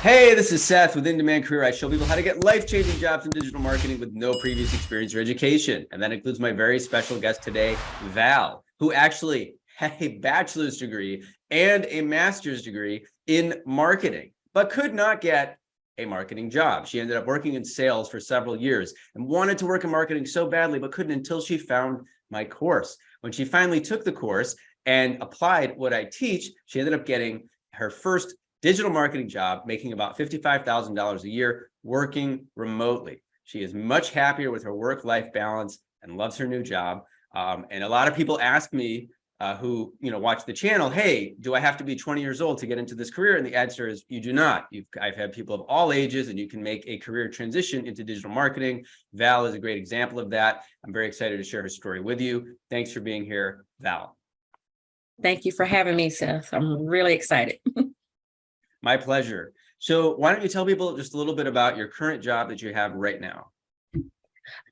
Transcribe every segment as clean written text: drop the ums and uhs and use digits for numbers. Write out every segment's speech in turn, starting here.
Hey, this is Seth with In Demand Career. I show people how to get life-changing jobs in digital marketing with no previous experience or education. And that includes my very special guest today, Val, who actually had a bachelor's degree and a master's degree in marketing, but could not get a marketing job. She ended up working in sales for several years and wanted to work in marketing so badly, but couldn't until she found my course. When she finally took the course and applied what I teach, she ended up getting her first digital marketing job, making about $55,000 a year, working remotely. She is much happier with her work-life balance and loves her new job. And a lot of people ask me who watch the channel, hey, do I have to be 20 years old to get into this career? And the answer is you do not. I've had people of all ages, and you can make a career transition into digital marketing. Val is a great example of that. I'm very excited to share her story with you. Thanks for being here, Val. Thank you for having me, Seth. I'm really excited. My pleasure. So why don't you tell people just a little bit about your current job that you have right now?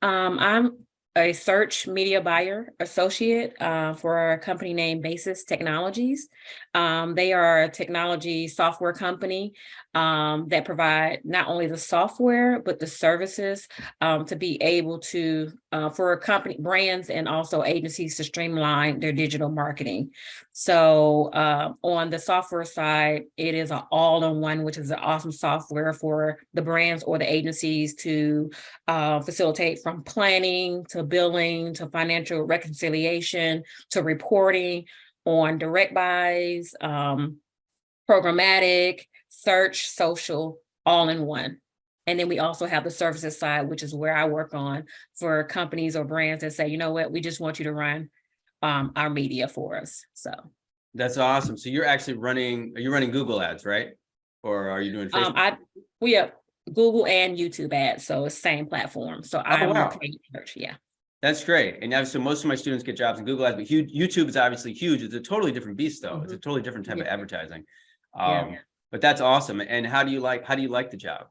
I'm a search media buyer associate for a company named Basis Technologies. They are a technology software company that provide not only the software, but the services to be able to, for company brands and also agencies to streamline their digital marketing. So on the software side, it is an all-in-one, which is an awesome software for the brands or the agencies to facilitate from planning to billing to financial reconciliation to reporting on direct buys, programmatic, search, social, all in one. And then we also have the services side, which is where I work on for companies or brands that say, you know what, we just want you to run our media for us. So that's awesome. So you're actually are you running Google ads, right? Or are you doing Facebook? We have Google and YouTube ads, so it's same platform. So I'm wow. paid search, yeah. That's great. And so most of my students get jobs in Google ads, but YouTube is obviously huge. It's a totally different beast, though. It's a totally different type of advertising. But that's awesome. And how do you like the job?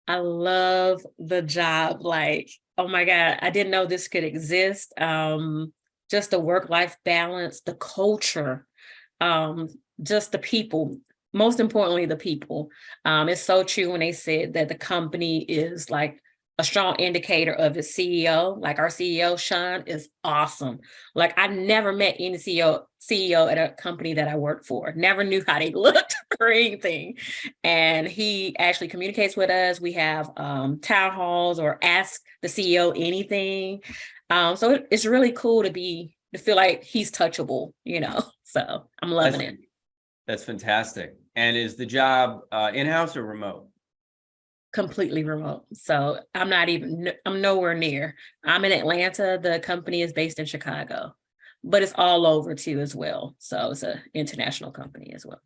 I love the job. Like, oh my God, I didn't know this could exist. Just the work-life balance, the culture, just the people. Most importantly, the people. It's so true when they said that the company is like a strong indicator of its CEO. Like our CEO, Sean, is awesome. Like I never met any CEO at a company that I worked for. Never knew how they looked or anything. And he actually communicates with us. We have town halls or ask the CEO anything. So it's really cool to feel like he's touchable, So I'm loving it. That's fantastic. And is the job in-house or remote? Completely remote. So I'm nowhere near. I'm in Atlanta. The company is based in Chicago, but it's all over too as well. So it's an international company as well.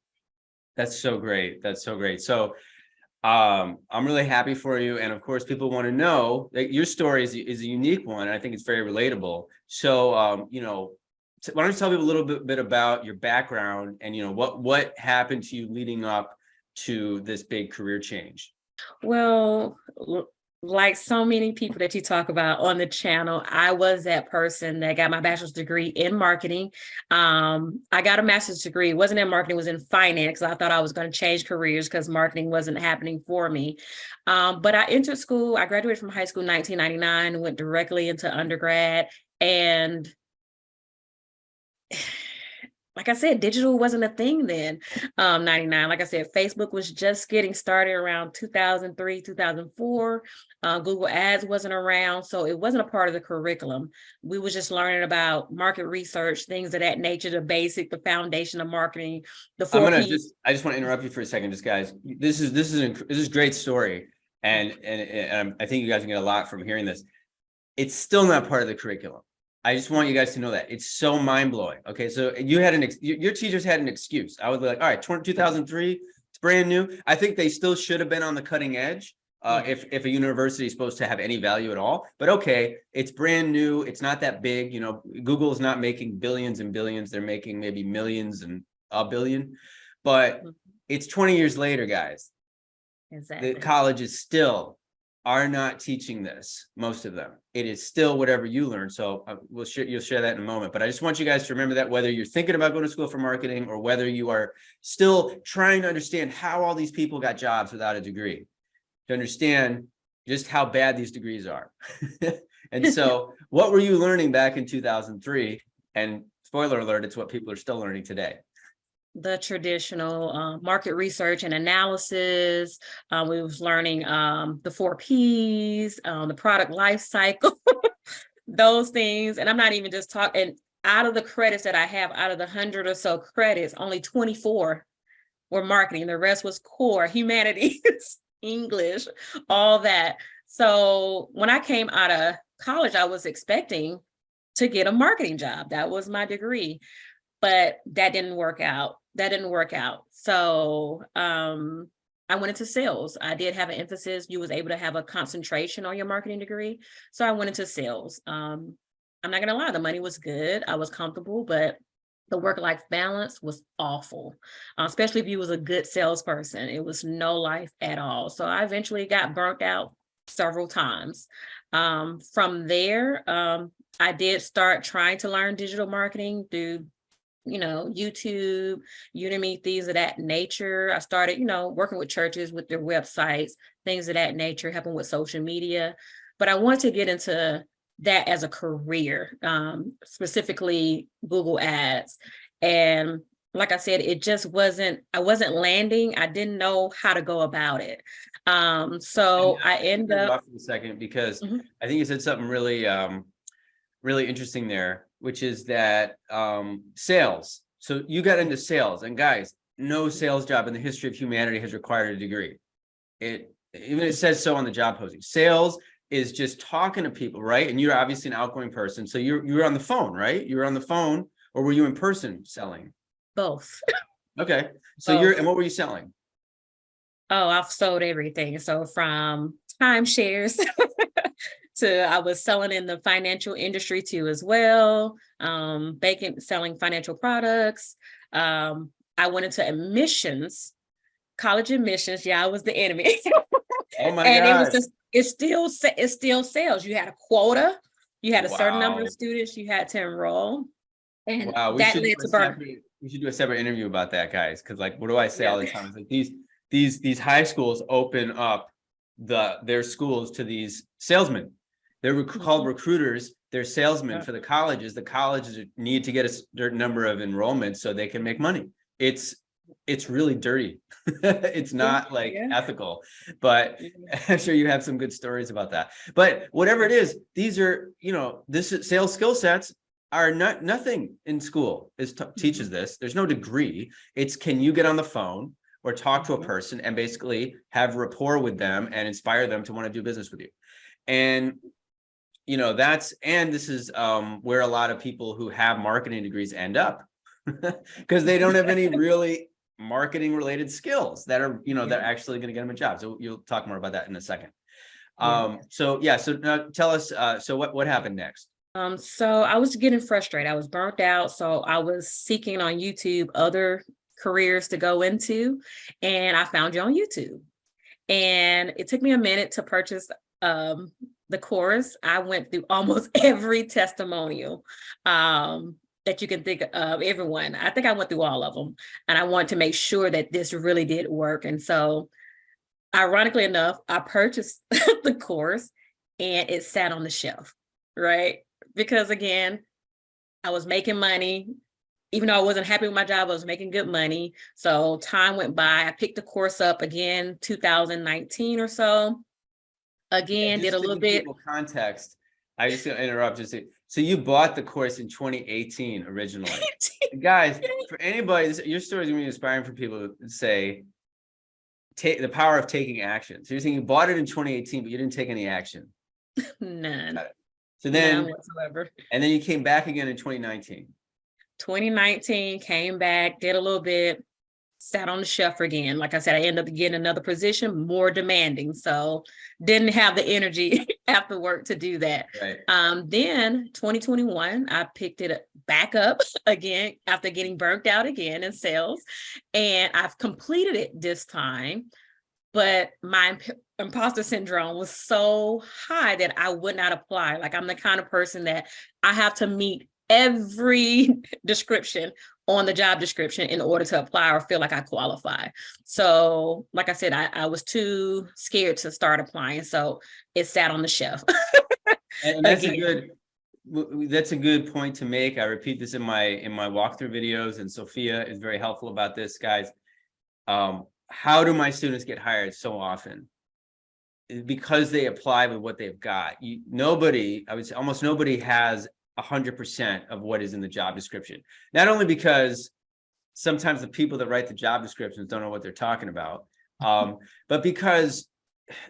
That's so great. That's so great. So I'm really happy for you. And of course, people want to know that your story is a unique one. And I think it's very relatable. So, why don't you tell people a little bit about your background and, what happened to you leading up to this big career change? Well, like so many people that you talk about on the channel, I was that person that got my bachelor's degree in marketing. I got a master's degree. It wasn't in marketing, it was in finance. I thought I was going to change careers because marketing wasn't happening for me. But I entered school. I graduated from high school in 1999, went directly into undergrad. And like I said, digital wasn't a thing then, 99. Like I said, Facebook was just getting started around 2003, 2004. Google Ads wasn't around, so it wasn't a part of the curriculum. We was just learning about market research, things of that nature, the foundation of marketing, the four Ps. I just want to interrupt you for a second, just guys. This is a great story, and I think you guys can get a lot from hearing this. It's still not part of the curriculum. I just want you guys to know that it's so mind-blowing. Okay, so your teachers had an excuse. I would be like, all right, 2003, it's brand new. I think they still should have been on the cutting edge if a university is supposed to have any value at all. But okay, it's brand new. It's not that big. Google is not making billions and billions. They're making maybe millions and a billion. But it's 20 years later, guys. Exactly. The college is still are not teaching this, most of them. It is still whatever you learn. So you'll share that in a moment. But I just want you guys to remember that whether you're thinking about going to school for marketing or whether you are still trying to understand how all these people got jobs without a degree, to understand just how bad these degrees are. And so what were you learning back in 2003? And spoiler alert, it's what people are still learning today. The traditional market research and analysis. We was learning the 4 Ps, the product life cycle, those things. And I'm not even just talking, out of the credits that I have, out of the 100 or so credits, only 24 were marketing. The rest was core, humanities, English, all that. So when I came out of college, I was expecting to get a marketing job. That was my degree. But that didn't work out. So I went into sales. I did have an emphasis. You was able to have a concentration on your marketing degree. So I went into sales. I'm not going to lie, the money was good. I was comfortable, but the work-life balance was awful, especially if you was a good salesperson. It was no life at all. So I eventually got burnt out several times. From there, I did start trying to learn digital marketing through YouTube, Udemy, things of that nature. I started, working with churches with their websites, things of that nature, helping with social media. But I wanted to get into that as a career, specifically Google Ads. And like I said, I wasn't landing. I didn't know how to go about it. So I ended up for a second, because I think you said something really, really interesting there, which is that sales. So you got into sales, and guys, no sales job in the history of humanity has required a degree. It says so on the job posting. Sales is just talking to people, right? And you're obviously an outgoing person. So you're on the phone, right? You were on the phone, or were you in person selling? both. Okay. So and what were you selling? Oh, I've sold everything. So from timeshares to I was selling in the financial industry too as well, selling financial products. I went into admissions, college admissions. Yeah, I was the enemy. Oh my And God. it's still sales. You had a quota, you had a certain number of students you had to enroll. And Wow, that led to burn. we should do a separate interview about that, guys. Because what do I say all the time? It's like these high schools open up their schools to these salesmen. They're called recruiters. They're salesmen for the colleges. The colleges need to get a certain number of enrollments so they can make money. It's really dirty. It's not ethical, but I'm sure you have some good stories about that. But whatever it is, these are, this is sales skill sets are nothing in school teaches this. There's no degree. It's, can you get on the phone or talk to a person and basically have rapport with them and inspire them to want to do business with you? And this is where a lot of people who have marketing degrees end up, because they don't have any really marketing related skills that are, that are actually going to get them a job. So you'll talk more about that in a second. So now tell us, so what happened next? So I was getting frustrated. I was burnt out. So I was seeking on YouTube other careers to go into, and I found you on YouTube. And it took me a minute to purchase the course. I went through almost every testimonial that you can think of, everyone. I think I went through all of them, and I wanted to make sure that this really did work. And so ironically enough, I purchased the course and it sat on the shelf, right? Because again, I was making money. Even though I wasn't happy with my job, I was making good money. So time went by. I picked the course up again, 2019 or so. Again, did a little bit. Context. I just gonna interrupt. So you bought the course in 2018 originally. Guys, for anybody, your story is going to be inspiring for people to say, take the power of taking action. So you're saying you bought it in 2018, but you didn't take any action. None. So then, none whatsoever. And then you came back again in 2019. 2019, came back, did a little bit, sat on the shelf again. Like I said, I ended up getting another position, more demanding. So didn't have the energy after work to do that. Right. Then 2021, I picked it back up again after getting burnt out again in sales. And I've completed it this time. but my imposter syndrome was so high that I would not apply. Like, I'm the kind of person that I have to meet every description on the job description in order to apply or feel like I qualify. So, like I said, I was too scared to start applying. So it sat on the shelf. And that's a good point to make. I repeat this in my walkthrough videos, and Sophia is very helpful about this, guys. How do my students get hired so often? Because they apply with what they've got. Nobody, I would say almost nobody has 100% of what is in the job description. Not only because sometimes the people that write the job descriptions don't know what they're talking about, but because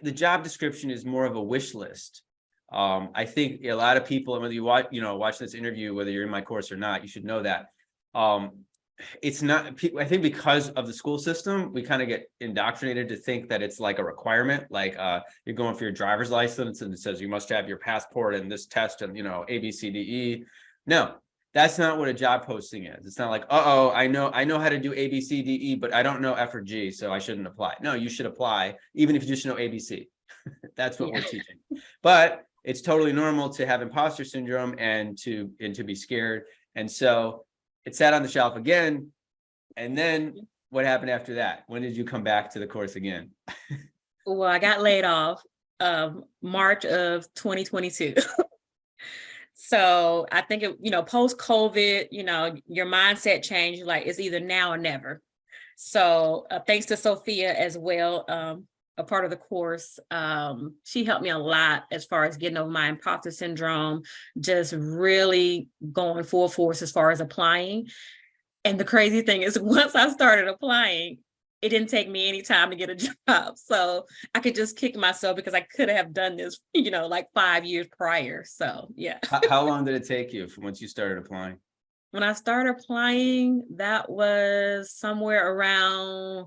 the job description is more of a wish list. I think a lot of people, and whether you watch this interview, whether you're in my course or not, you should know that it's not. I think because of the school system, we kind of get indoctrinated to think that it's like a requirement, like you're going for your driver's license and it says you must have your passport and this test and A, B, C, D, E. No, that's not what a job posting is. It's not like, I know how to do A, B, C, D, E, but I don't know F or G, so I shouldn't apply. No, you should apply, even if you just know A, B, C. That's what we're teaching. But it's totally normal to have imposter syndrome and to be scared. And so it sat on the shelf again. And then what happened after that? When did you come back to the course again? Well, I got laid off March of 2022. So I think, post-COVID, your mindset changed. Like, it's either now or never. So thanks to Sophia as well, a part of the course. She helped me a lot as far as getting over my imposter syndrome, just really going full force as far as applying. And the crazy thing is, once I started applying, it didn't take me any time to get a job. So I could just kick myself because I could have done this, like 5 years prior. So yeah. How long did it take you from once you started applying? When I started applying, that was somewhere around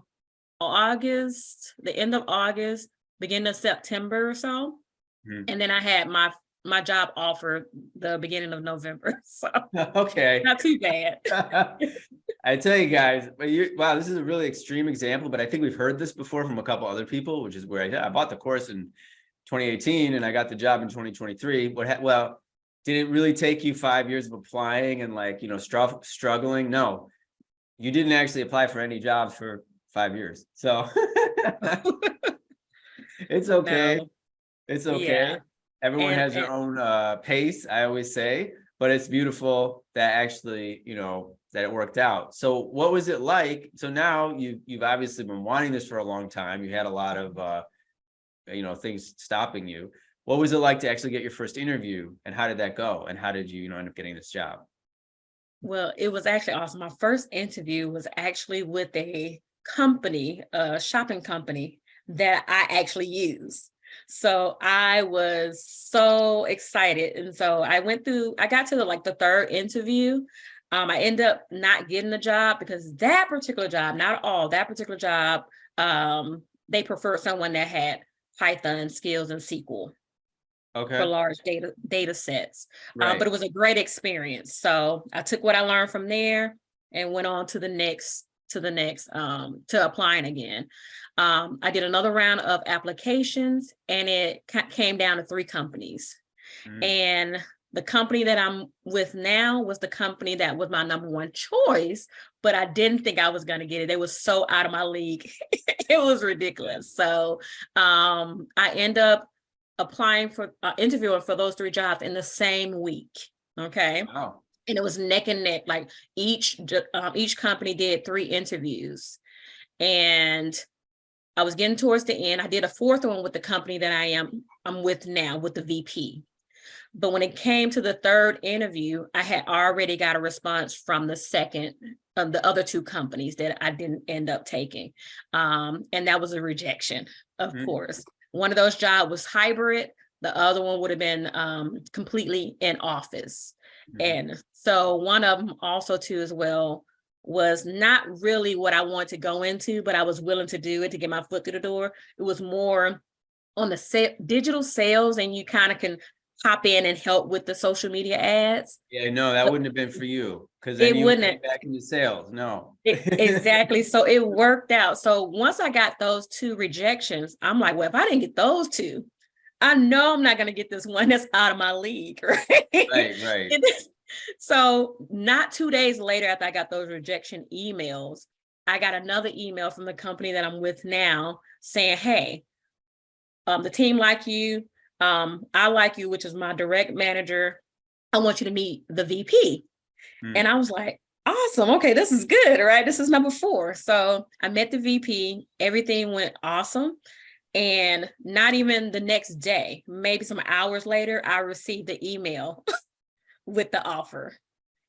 August, the end of August, beginning of September or so. And then I had my job offer the beginning of November. So okay, not too bad. I tell you guys, wow, this is a really extreme example, but I think we've heard this before from a couple other people, which is where I bought the course in 2018 and I got the job in 2023. Well, did it really take you 5 years of applying and struggling? No, you didn't actually apply for any jobs for 5 years. So it's okay. No. It's okay. Yeah. Everyone has their own pace, I always say, but it's beautiful that actually, that it worked out. So what was it like? So now you've obviously been wanting this for a long time. You had a lot of, things stopping you. What was it like to actually get your first interview, and how did that go? And how did you, end up getting this job? Well, it was actually awesome. My first interview was actually with a company, a shopping company that I actually use. So I was so excited. And so I got to the third interview. I ended up not getting the job because that particular job, not all, that particular job, they preferred someone that had Python skills and SQL. Okay. For large data sets. Right. But it was a great experience. So I took what I learned from there and went on to the next, to applying again. I did another round of applications and it came down to 3 companies. And the company that I'm with now was the company that was my number one choice, but I didn't think I was going to get it. It was so out of my league. It was ridiculous. So I end up applying for interviewing for those 3 jobs in the same week. Okay. Wow. And it was neck and neck. Like each company did 3 interviews, and I was getting towards the end. I did a 4th one with the company that I'm with now, with the VP. But when it came to the 3rd interview, I had already got a response from the second of the other 2 companies that I didn't end up taking. And that was a rejection, of course. One of those jobs was hybrid. The other one would have been completely in office. And so one of them also too as well was not really what I wanted to go into, but I was willing to do it to get my foot through the door. It was more on the digital sales, and you kind of can hop in and help with the social media ads. Yeah, no, that wouldn't have been for you, because then It you would get wouldn't. back into sales. No. Exactly. So it worked out. So once I got those 2 rejections, I'm like, well, if I didn't get those 2, I know I'm not going to get this one that's out of my league. Right. Right. So not 2 days later, after I got those rejection emails, I got another email from the company that I'm with now saying, hey, the team like you, I like you, which is my direct manager. I want you to meet the VP. And I was like, awesome. Okay, this is good. Right. This is number 4. So I met the VP. Everything went awesome. And not even the next day, maybe some hours later, I received the email with the offer.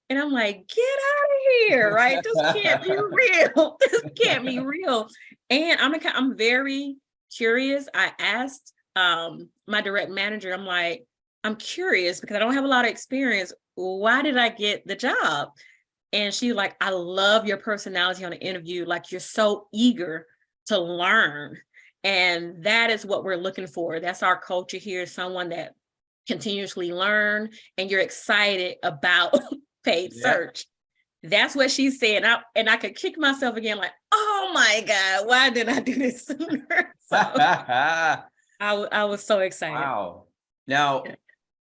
And I'm like, get out of here. Right. This can't be real. This can't be real. And I'm very curious. I asked my direct manager, I'm like, I'm curious because I don't have a lot of experience. Why did I get the job? And she's like, I love your personality on the interview. Like, you're so eager to learn. And that is what we're looking for. That's our culture here. Someone that continuously learn and you're excited about paid search. That's what she said. And I could kick myself again, like, oh my God, why didn't I do this sooner? So I was so excited. Wow. Now,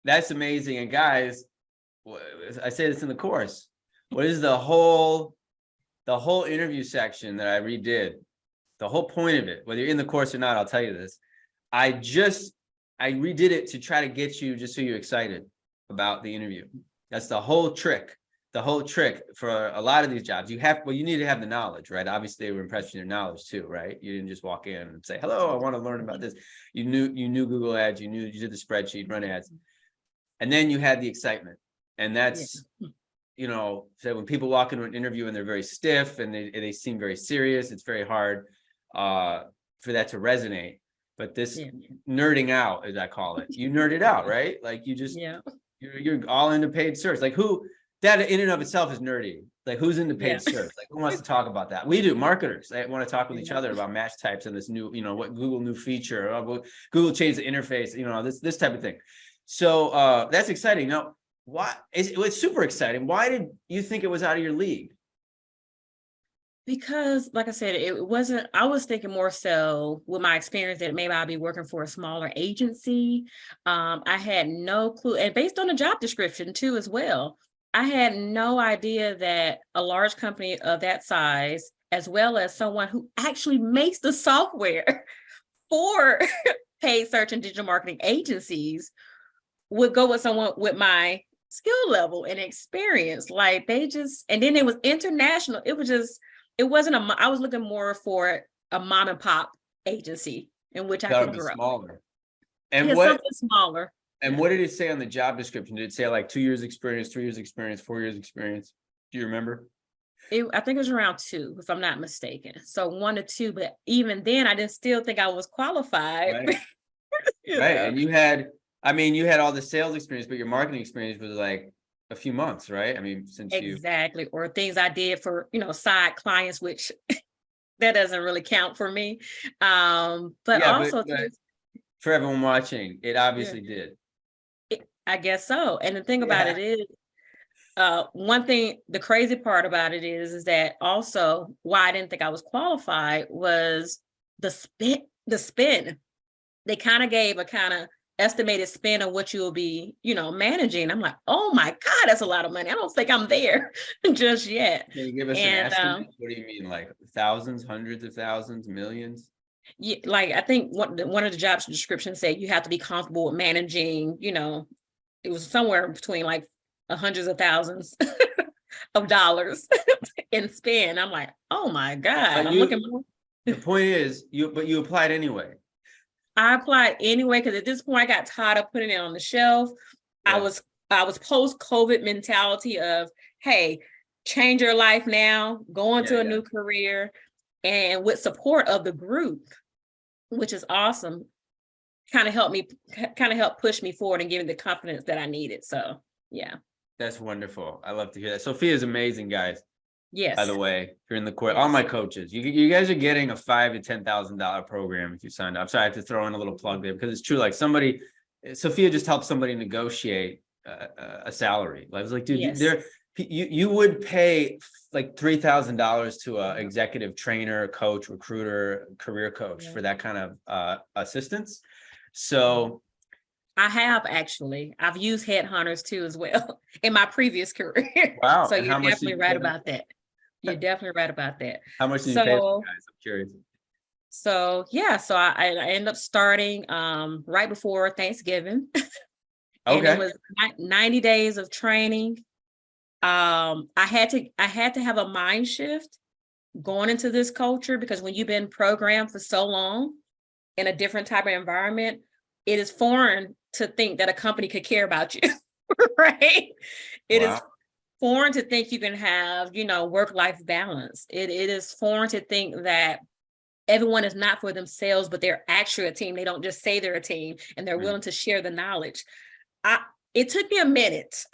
that's amazing. And guys, I say this in the course. What is the whole interview section that I redid? The whole point of it, whether you're in the course or not, I'll tell you this. I redid it to try to get you, just so you're excited about the interview. That's the whole trick. The whole trick for a lot of these jobs. You need to have the knowledge, right? Obviously, they were impressed with your knowledge too, right? You didn't just walk in and say, hello, I want to learn about this. You knew Google Ads, you did the spreadsheet, run ads. And then you had the excitement. And that's, so when people walk into an interview and they're very stiff and they seem very serious, it's very hard for that to resonate. But this nerding out, as I call it, you nerded out, right? Like you just, you're all into paid search. Like that in and of itself is nerdy. Like who's into paid search? Like who wants to talk about that? We do. Marketers, they want to talk with each other about match types and this new, what Google new feature, Google changed the interface, this type of thing. So that's exciting. Now, it was super exciting. Why did you think it was out of your league? Because, like I said, it wasn't, I was thinking more so with my experience that maybe I'll be working for a smaller agency. I had no clue, and based on the job description too, as well, I had no idea that a large company of that size, as well as someone who actually makes the software for paid search and digital marketing agencies, would go with someone with my skill level and experience. Like and then it was international. It wasn't I was looking more for a mom and pop agency in which I could grow. Smaller. And something smaller. And what did it say on the job description? Did it say like 2 years experience, 3 years experience, 4 years experience? Do you remember? I think it was around 2, if I'm not mistaken. So 1 to 2, but even then I didn't still think I was qualified. Right. Right. And you had all the sales experience, but your marketing experience was like a few months, right? I mean, exactly. Or things I did for, side clients, which that doesn't really count for me. But also for everyone watching, it obviously did. I guess so. And the thing about it is, one thing, the crazy part about it is that also why I didn't think I was qualified was the spin. They kind of gave a kind of estimated spend on what you'll be, managing. I'm like, oh my God, that's a lot of money. I don't think I'm there just yet. Can you give us an estimate? What do you mean? Like thousands, hundreds of thousands, millions? Yeah, like I think one of the job descriptions said you have to be comfortable with managing, it was somewhere between like hundreds of thousands of dollars in spend. I'm like, oh my God. The point is, you applied anyway. I applied anyway, because at this point I got tired of putting it on the shelf. Yeah. I was post-COVID mentality of, hey, change your life now, go into a new career, and with support of the group, which is awesome, kind of helped push me forward and give me the confidence that I needed. So yeah. That's wonderful. I love to hear that. Sophia is amazing, guys. Yes. By the way, if you're in the course, all my coaches, you guys are getting a $5,000 to $10,000 program if you signed up. So I have to throw in a little plug there because it's true. Like somebody, Sophia just helped somebody negotiate a salary. I was like, dude, Yes. you would pay like $3,000 to a executive trainer, coach, recruiter, career coach for that kind of assistance. So I have actually. I've used headhunters too as well in my previous career. wow. So And you're how much did definitely you right pay them? about that. You're definitely right about that. How much did you pay those So guys? I'm curious. yeah, so I ended up starting right before Thanksgiving. And it Okay. was 90 days of training. I had to have a mind shift going into this culture, because when you've been programmed for so long in a different type of environment, it is foreign to think that a company could care about you, right? It is Wow. foreign to think you can have, work-life balance. It is foreign to think that everyone is not for themselves, but they're actually a team. They don't just say they're a team, and they're willing to share the knowledge. It took me a minute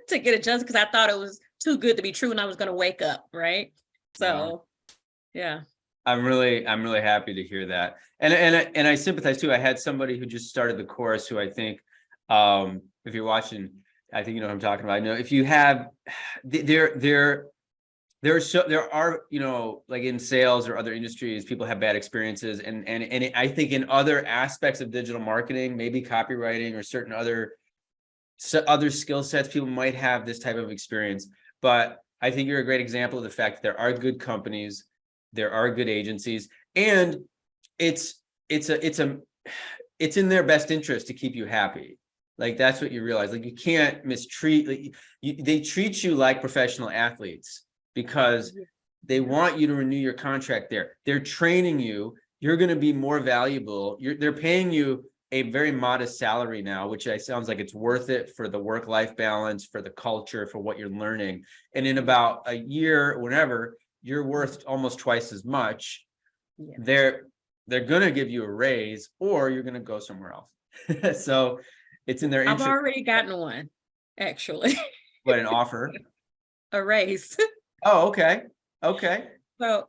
to get adjusted, because I thought it was too good to be true and I was going to wake up, right? So, Wow. yeah. I'm really happy to hear that. And I sympathize too. I had somebody who just started the course who I think, if you're watching, I think you know what I'm talking about. I know if you have there are, like in sales or other industries, people have bad experiences. And I think in other aspects of digital marketing, maybe copywriting or certain other skill sets, people might have this type of experience. But I think you're a great example of the fact that there are good companies, there are good agencies, and it's in their best interest to keep you happy. Like that's what you realize. Like you can't mistreat. They treat you like professional athletes because they want you to renew your contract there. They're training you. You're going to be more valuable. They're paying you a very modest salary now, which sounds like it's worth it for the work-life balance, for the culture, for what you're learning. And in about a year, whenever, you're worth almost twice as much. Yeah. They're going to give you a raise, or you're going to go somewhere else. So it's in their I've interest. already gotten one, actually. What, an offer? A raise. Oh, okay. Okay. So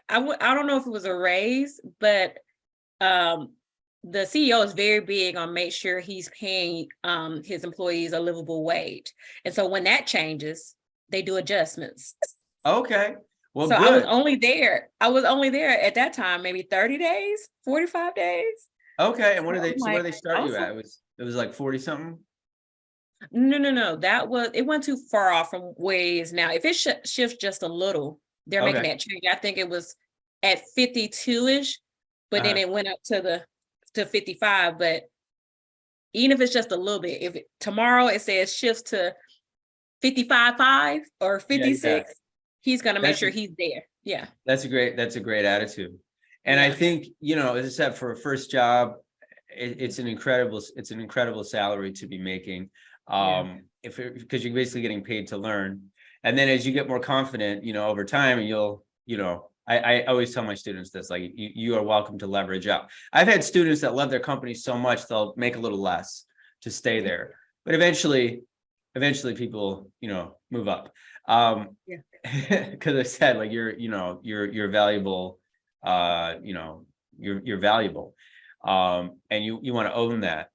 I don't know if it was a raise, but the CEO is very big on make sure he's paying his employees a livable wage. And so when that changes, they do adjustments. Okay. Well, So good. I was only there at that time, maybe 30 days, 45 days. Okay. And So what do they start you awesome. at? It was like 40 something. No. It went too far off from where it is now. If it shifts just a little, they're making Okay. that change. I think it was at 52-ish, but then it went up to 55. But even if it's just a little bit, if tomorrow it says shifts to 55.5 or Yeah. 56, he's gonna make That's sure he's there. Yeah. that's a great attitude. And I Yeah. think, as I said, for a first job, it's an incredible salary to be making. Yeah. Because you're basically getting paid to learn. And then as you get more confident, over time, I always tell my students this, like you are welcome to leverage up. I've had students that love their company so much they'll make a little less to stay there. But eventually people, move up. Yeah. Because I said, like, you're valuable, you're valuable. And you want to own that.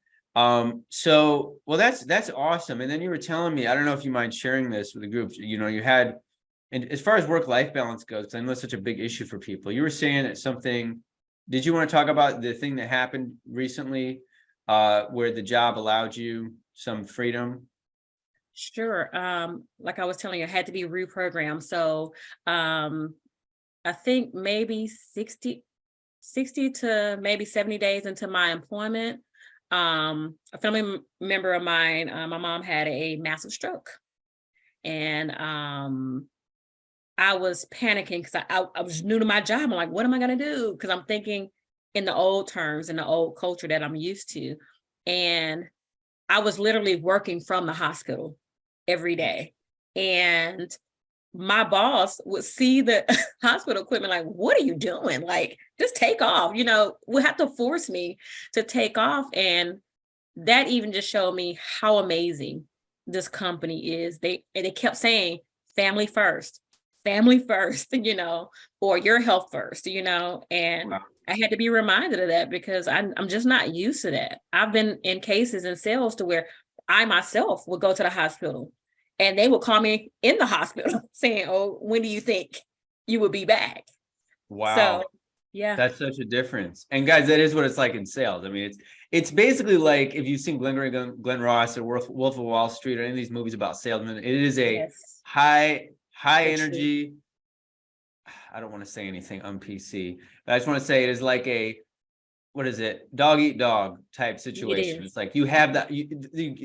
So, well, that's awesome. And then you were telling me, I don't know if you mind sharing this with the group, you had, and as far as work-life balance goes, 'cause I know it's such a big issue for people, you were saying that did you want to talk about the thing that happened recently, where the job allowed you some freedom? Sure. Like I was telling you, I had to be reprogrammed. So I think maybe 60 to maybe 70 days into my employment, a family member of mine, my mom had a massive stroke. And I was panicking because I was new to my job. I'm like, what am I going to do? Because I'm thinking in the old terms, in the old culture that I'm used to. And I was literally working from the hospital every day. And my boss would see the hospital equipment like, what are you doing? Like, just take off, would have to force me to take off. And that even just showed me how amazing this company is. They kept saying family first, or your health first, and Wow. I had to be reminded of that because I'm just not used to that. I've been in cases in sales to where I myself would go to the hospital and they would call me in the hospital saying, "Oh, when do you think you will be back?" Wow. So yeah. That's such a difference. And guys, that is what it's like in sales. I mean, it's basically like if you've seen Glenn Ross or Wolf of Wall Street or any of these movies about salesmen, it is a Yes. high So true. energy. I don't want to say anything on PC, but I just want to say it is like a, what is it? Dog eat dog type It situation. is. It's like you have that,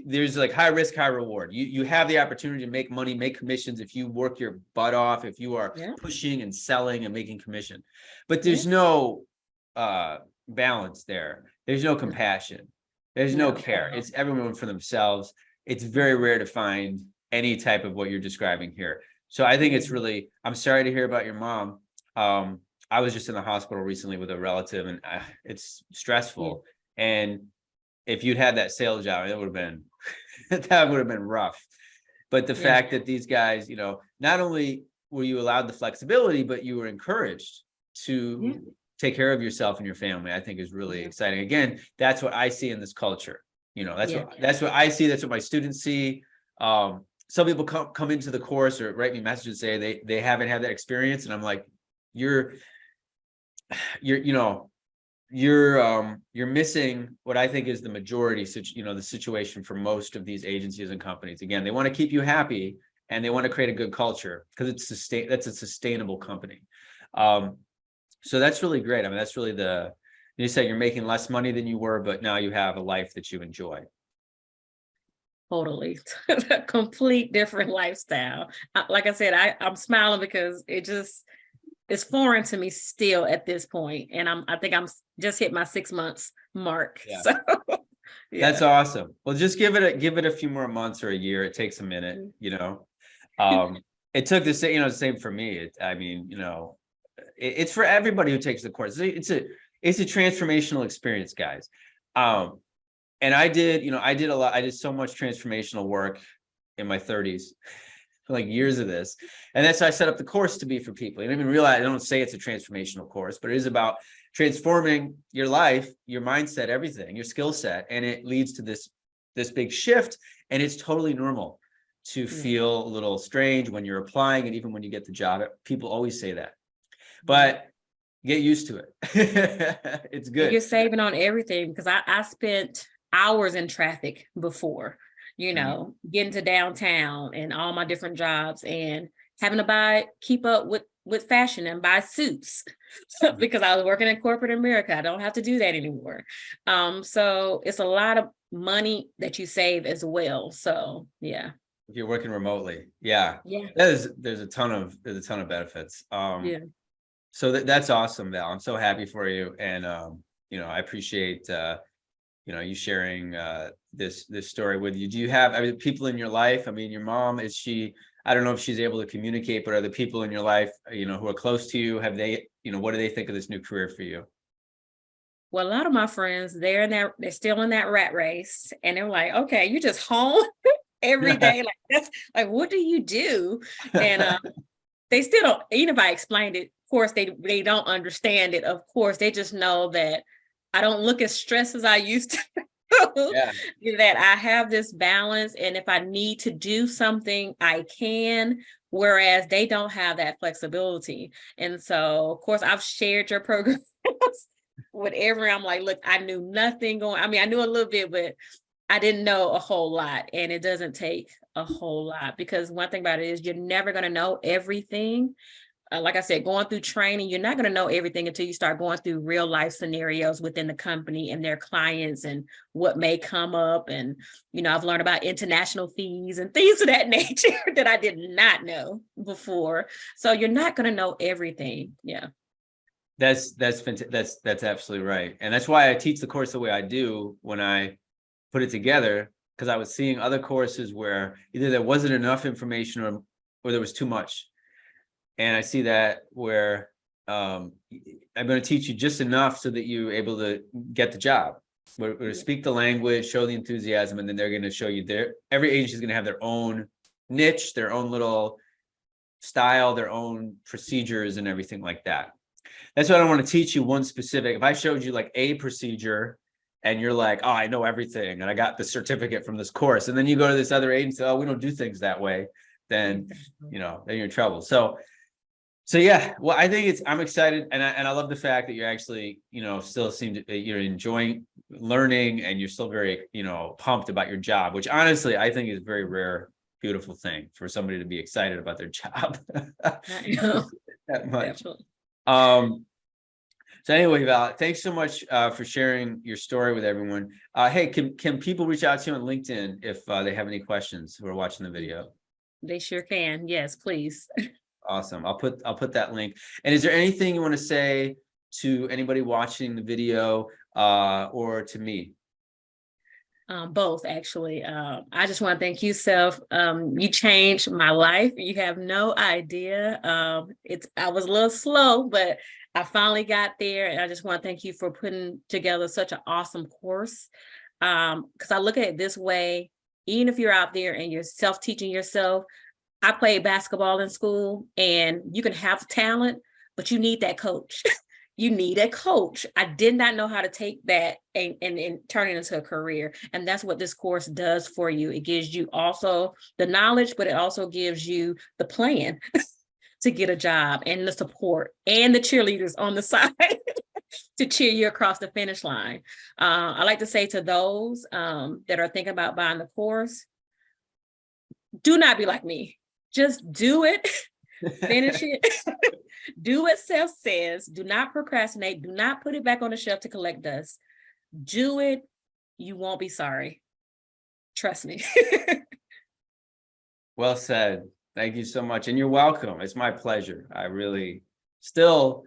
there's like high risk, high reward. You have the opportunity to make money, make commissions if you work your butt off, if you are Yeah. pushing and selling and making commission. But Yeah. there's no balance there. There's no No, compassion. There's no not at care. all. It's everyone for themselves. It's very rare to find any type of what you're describing here. So I think it's Yeah. really, I'm sorry to hear about your mom. I was just in the hospital recently with a relative, and it's Yeah. stressful. And if you'd had that sales job, it would have been that would have been rough. But the Yeah. fact that these guys, not only were you allowed the flexibility, but you were encouraged Yeah. to take care of yourself and your family, I think is really Yeah. exciting. Again, that's what I see in this culture. That's Yeah. what I see. That's what my students see. Some people come into the course or write me messages and say they haven't had that experience, and I'm like, you're you're you know you're missing what I think is the majority, the situation for most of these agencies and companies. Again, they want to keep you happy and they want to create a good culture because that's a sustainable company. So that's really great. I mean, that's really you said you're making less money than you were, but now you have a life that you enjoy. Totally. A complete different lifestyle. Like I said, I'm smiling because it's foreign to me still at this point. And I think I'm just hit my 6 months mark. Yeah. So That's yeah. awesome. Well, just give it a few more months or a year. It takes a minute. Um, it took the same for me. I mean, it's for everybody who takes the course. It's a transformational experience, guys. And I did a lot. I did so much transformational work in my 30s, like years of this. And that's why I set up the course to be for people. You don't even realize, I don't say it's a transformational course, but it is about transforming your life, your mindset, everything, your skill set. And it leads to this big shift. And it's totally normal to Yeah. feel a little strange when you're applying, and even when you get the job. People always say that, Yeah. but get used to it. It's And good. you're saving on everything because I spent hours in traffic before, Mhm. getting to downtown and all my different jobs and having to keep up with fashion and buy suits because I was working in corporate America. I don't have to do that anymore. So it's a lot of money that you save as well. So yeah. If you're working remotely, yeah, Yeah. there's a ton of benefits. Yeah. So that's awesome, Val. I'm so happy for you, and I appreciate you sharing this story with you. Do you have, I mean, people in your life? I mean, your mom, is she? I don't know if she's able to communicate, but are the people in your life, who are close to you? Have they, what do they think of this new career for you? Well, a lot of my friends, they're still in that rat race. And they're like, okay, you just home every day. Like that's like, what do you do? And they still don't, even if I explained it, of course, they don't understand it. Of course, they just know that I don't look as stressed as I used to. Yeah, That I have this balance, and if I need to do something, I can. Whereas they don't have that flexibility. And so, of course, I've shared your program with everyone. I'm like, look, I knew nothing going. I mean, I knew a little bit, but I didn't know a whole lot. And it doesn't take a whole lot because one thing about it is you're never going to know everything. Like I said, going through training, you're not going to know everything until you start going through real life scenarios within the company and their clients and what may come up. And, I've learned about international fees and things of that nature that I did not know before. So you're not going to know everything. Yeah. that's that's absolutely right, and that's why I teach the course the way I do when I put it together, because I was seeing other courses where either there wasn't enough information or there was too much. And I see that where I'm going to teach you just enough so that you're able to get the job, or speak the language, show the enthusiasm, and then they're going to show you every agency is going to have their own niche, their own little style, their own procedures and everything like that. That's why I don't want to teach you one specific. If I showed you like a procedure and you're like, oh, I know everything and I got the certificate from this course, and then you go to this other agency, oh, we don't do things that way, then, Exactly. you know, then you're in trouble. So yeah, well, I think I'm excited, and I love the fact that you're actually, you know, still seem to, you're enjoying learning, and you're still very, you know, pumped about your job, which honestly I think is a very rare, beautiful thing for somebody to be excited about their job I know. that much. Definitely. Um, so anyway, Val, thanks so much for sharing your story with everyone. Hey, can people reach out to you on LinkedIn if they have any questions who are watching the video? They sure can. Yes, please. Awesome. I'll put that link. And is there anything you want to say to anybody watching the video or to me? Both actually. I just want to thank you, Seth. You changed my life. You have no idea. I was a little slow, but I finally got there. And I just want to thank you for putting together such an awesome course. Because I look at it this way, even if you're out there and you're self-teaching yourself, I played basketball in school, and you can have talent, but you need that coach. You need a coach. I did not know how to take that and turn it into a career. And that's what this course does for you. It gives you also the knowledge, but it also gives you the plan to get a job, and the support and the cheerleaders on the side to cheer you across the finish line. I like to say to those that are thinking about buying the course, do not be like me. Just do it, finish it. Do what Seth says. Do not procrastinate. Do not put it back on the shelf to collect dust. Do it. You won't be sorry. Trust me. Well said. Thank you so much. And you're welcome. It's my pleasure. I really still,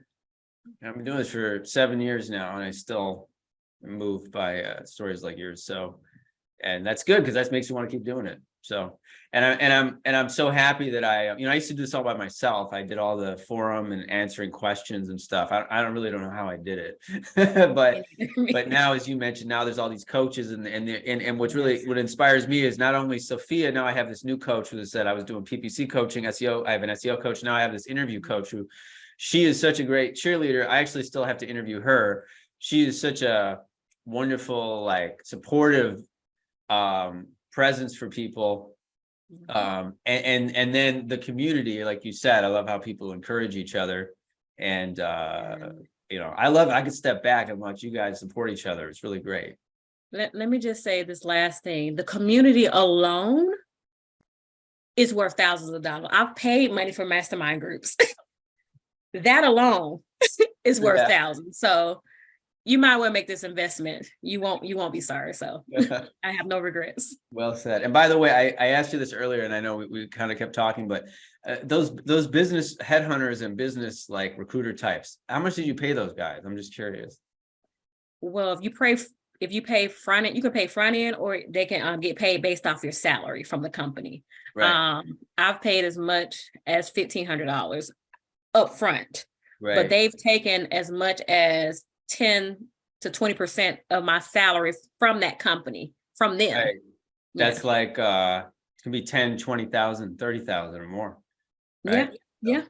I've been doing this for 7 years now, and I still am moved by stories like yours. So, and that's good, because that makes you want to keep doing it. So, I'm so happy that I used to do this all by myself. I did all the forum and answering questions and stuff. I don't know how I did it, but now, as you mentioned, now there's all these coaches, and what's really, what inspires me is not only Sophia. Now I have this new coach who said I was doing PPC coaching, SEO. I have an SEO coach now. I have this interview coach who, she is such a great cheerleader. I actually still have to interview her. She is such a wonderful, like, supportive presence for people, and then the community, like you said, I love how people encourage each other, and I could step back and watch you guys support each other. It's really great. Let me just say this last thing. The community alone is worth thousands of dollars. I've paid money for mastermind groups. That alone is worth thousands. So you might well make this investment. You won't be sorry. So I have no regrets. Well said. And by the way, I asked you this earlier, and I know we kind of kept talking, but those business headhunters and business, like, recruiter types, how much did you pay those guys? I'm just curious. Well, if you pay front end, you can pay front end, or they can get paid based off your salary from the company. Right. I've paid as much as $1,500 up front, Right. but they've taken as much as 10 to 20% of my salary from that company, from them. Right. That's like it's gonna be 10, 20,000, 30,000 or more. Right? Yeah.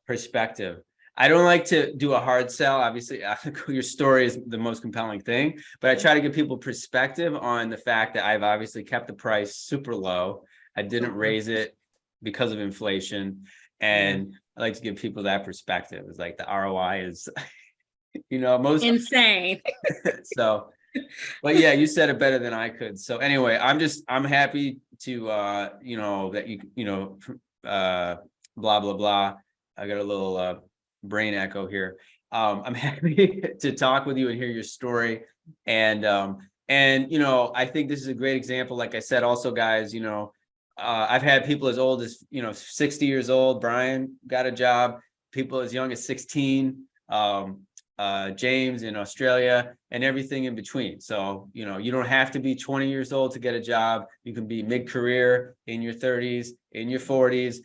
Perspective. I don't like to do a hard sell. Obviously, I think your story is the most compelling thing, but I try to give people perspective on the fact that I've obviously kept the price super low. I didn't raise it because of inflation, and I like to give people that perspective. It's like the ROI is, most insane. So, but yeah, you said it better than I could. So anyway, I'm happy to, that blah, blah, blah. I got a little brain echo here. I'm happy to talk with you and hear your story. And I think this is a great example. Like I said, also, guys, I've had people as old as, 60 years old. Brian got a job. People as young as 16. James in Australia, and everything in between. So, you don't have to be 20 years old to get a job. You can be mid-career, in your 30s, in your 40s.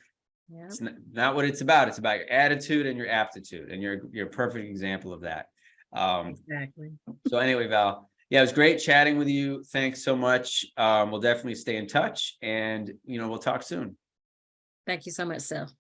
Yeah. It's not what it's about. It's about your attitude and your aptitude, and you're a perfect example of that. Exactly. So anyway, Val, yeah, it was great chatting with you. Thanks so much. We'll definitely stay in touch, and we'll talk soon. Thank you so much, Seth.